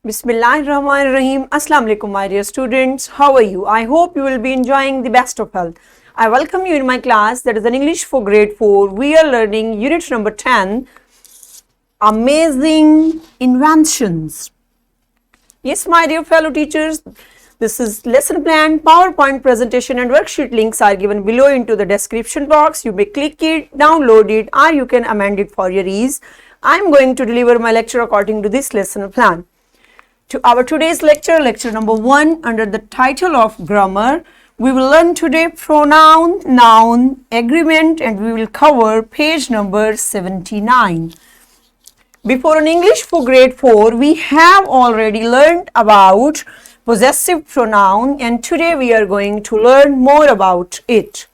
Bismillahirrahmanirrahim. Assalamu alaikum, my dear students. How are you? I hope you will be enjoying the best of health. I welcome you in my class, that is an English for grade 4. We are learning unit number 10, Amazing Inventions. Yes, my dear fellow teachers, this is lesson plan, PowerPoint presentation and worksheet links are given below into the description box. You may click it, download it, or you can amend it for your ease. I am going to deliver my lecture according to this lesson plan. To our today's lecture, lecture number 1, under the title of Grammar, we will learn today pronoun, noun, agreement, and we will cover page number 79. Before in English for grade 4, we have already learned about possessive pronoun, and today we are going to learn more about it.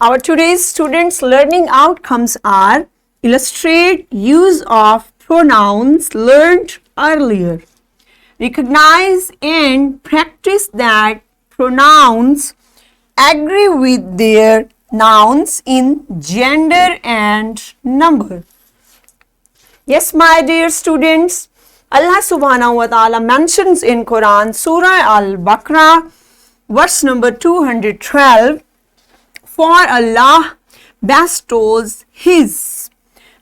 Our today's students' learning outcomes are: illustrate use of pronouns learned earlier. Recognize and practice that pronouns agree with their nouns in gender and number. Yes, my dear students, Allah subhanahu wa ta'ala mentions in Quran, Surah Al-Baqarah, verse number 212, for Allah bestows His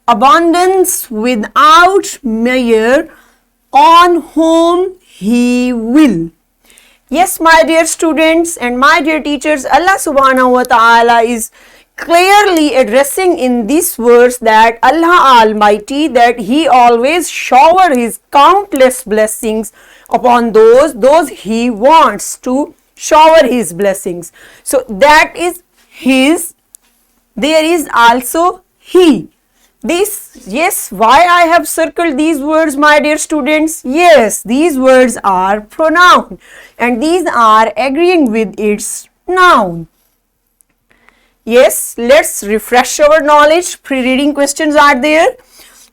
abundance without measure on whom He will. Yes, my dear students and my dear teachers, Allah subhanahu wa ta'ala is clearly addressing in this verse that Allah Almighty, that He always shower His countless blessings upon those He wants to shower His blessings. So that is His, there is also He. This, yes, why I have circled these words, my dear students? Yes, these words are pronoun and these are agreeing with its noun. Yes, let's refresh our knowledge. Pre-reading questions are there.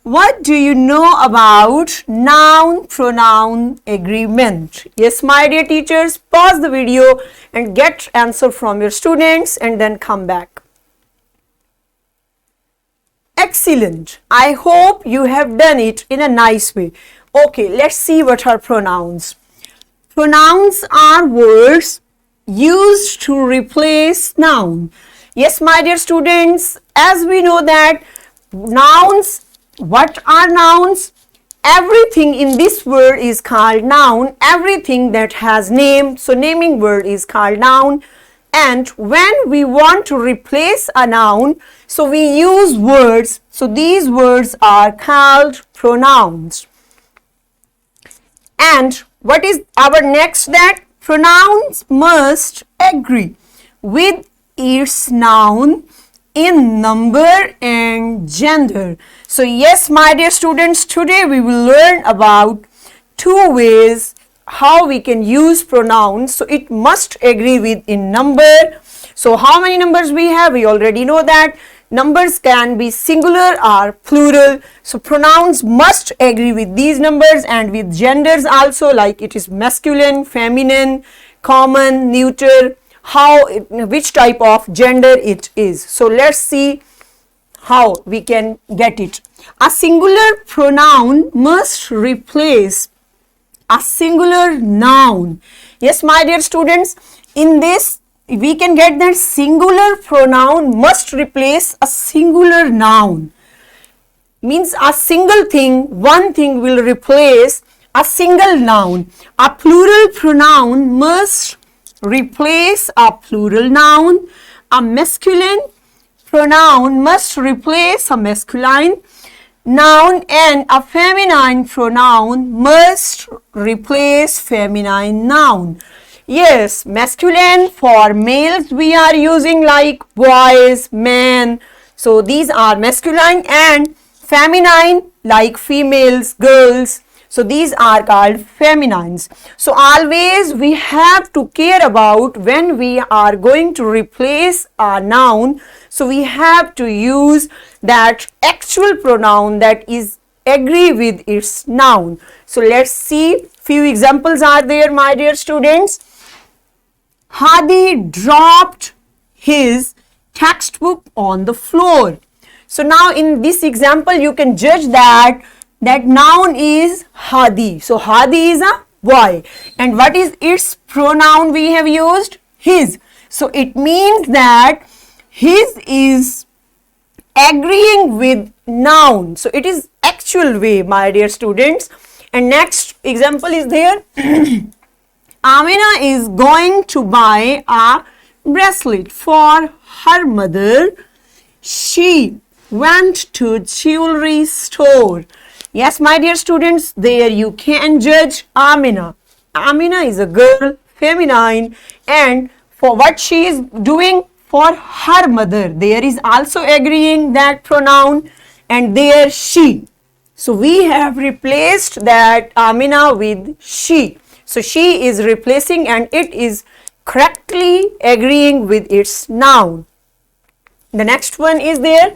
What do you know about noun-pronoun agreement? Yes, my dear teachers, pause the video and get answer from your students and then come back. Excellent. I hope you have done it in a nice way. Okay, let's see what are pronouns. Pronouns are words used to replace noun. Yes, my dear students, as we know that nouns, what are nouns? Everything in this word is called noun. Everything that has name, so naming word is called noun. And when we want to replace a noun, so we use words. So these words are called pronouns. And what is our next? That pronouns must agree with its noun in number and gender. So yes, my dear students, today we will learn about two ways how we can use pronouns. So it must agree with in number. So how many numbers we have? We already know that numbers can be singular or plural. So pronouns must agree with these numbers and with genders also, like it is masculine, feminine, common, neuter, which type of gender it is. So let's see how we can get it. A singular pronoun must replace a singular noun. Yes, my dear students, in this we can get that singular pronoun must replace a singular noun. Means a single thing, one thing will replace a single noun. A plural pronoun must replace a plural noun. A masculine pronoun must replace a masculine noun, and a feminine pronoun must replace feminine noun. Yes, masculine for males we are using like boys, men. So these are masculine, and feminine like females, girls. So these are called feminines. So always we have to care about when we are going to replace a noun. So we have to use that actual pronoun that is agree with its noun. So let's see, few examples are there, my dear students. Hadi dropped his textbook on the floor. So now in this example you can judge that noun is Hadi. So Hadi is a boy. And what is its pronoun we have used? His. So it means that his is agreeing with noun. So it is actual way, my dear students. And next example is there. Amina is going to buy a bracelet for her mother. She went to jewelry store. Yes, my dear students, there you can judge Amina. Amina is a girl, feminine, and for what she is doing for her mother, there is also agreeing that pronoun, and there she. So we have replaced that Amina with she. So she is replacing and it is correctly agreeing with its noun. The next one is there.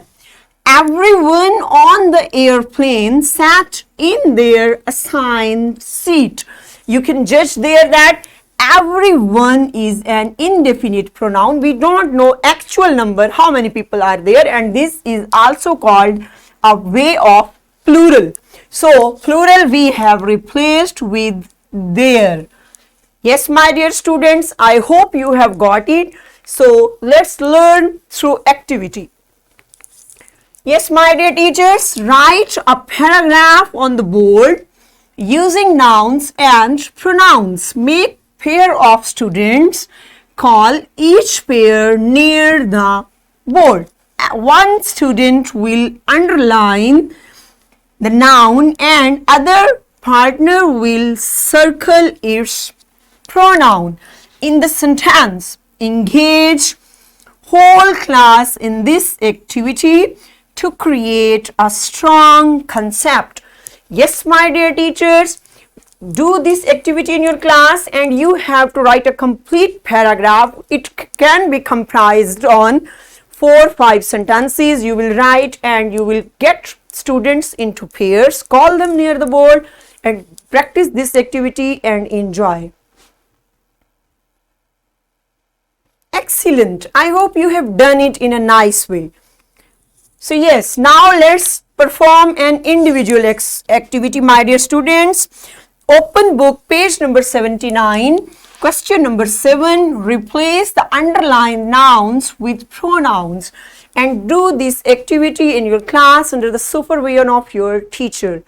Everyone on the airplane sat in their assigned seat. You can judge there that everyone is an indefinite pronoun. We don't know actual number, how many people are there, and this is also called a way of plural. So plural we have replaced with their. Yes, my dear students, I hope you have got it. So let's learn through activity. Yes, my dear teachers, write a paragraph on the board using nouns and pronouns. Make pair of students, call each pair near the board. One student will underline the noun and other partner will circle its pronoun in the sentence. Engage whole class in this activity to create a strong concept. Yes, my dear teachers, do this activity in your class and you have to write a complete paragraph. It can be comprised on 4 or 5 sentences. You will write and you will get students into pairs, call them near the board and practice this activity and enjoy. Excellent. I hope you have done it in a nice way. So yes, now let's perform an individual activity, my dear students. Open book, page number 79. Question number 7. Replace the underlined nouns with pronouns and do this activity in your class under the supervision of your teacher.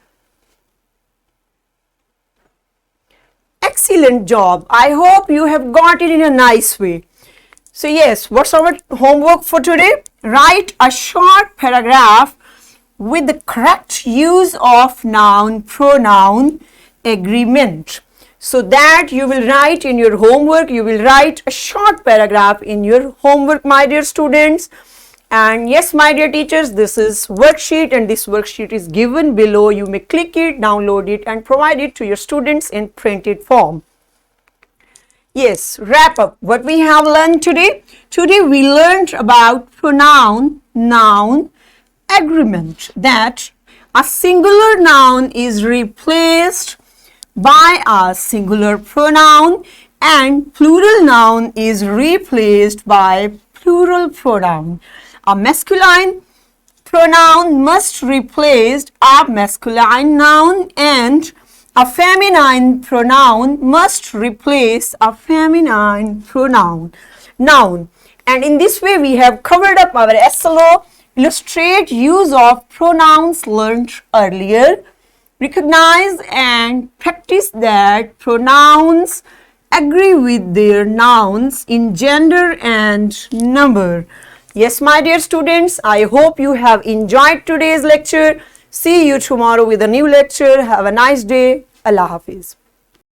Excellent job. I hope you have got it in a nice way. So yes, what's our homework for today? Write a short paragraph with the correct use of noun-pronoun agreement. So that you will write in your homework, you will write a short paragraph in your homework, my dear students. And yes, my dear teachers, this is worksheet and this worksheet is given below. You may click it, download it and provide it to your students in printed form. Yes, wrap up what we have learned today. Today we learned about pronoun-noun agreement, that a singular noun is replaced by a singular pronoun and plural noun is replaced by plural pronoun. A masculine pronoun must replace a masculine noun and a feminine pronoun must replace a feminine pronoun. And in this way we have covered up our SLO. Illustrate use of pronouns learned earlier. Recognize and practice that pronouns agree with their nouns in gender and number. Yes, my dear students, I hope you have enjoyed today's lecture. See you tomorrow with a new lecture. Have a nice day. Allah Hafiz.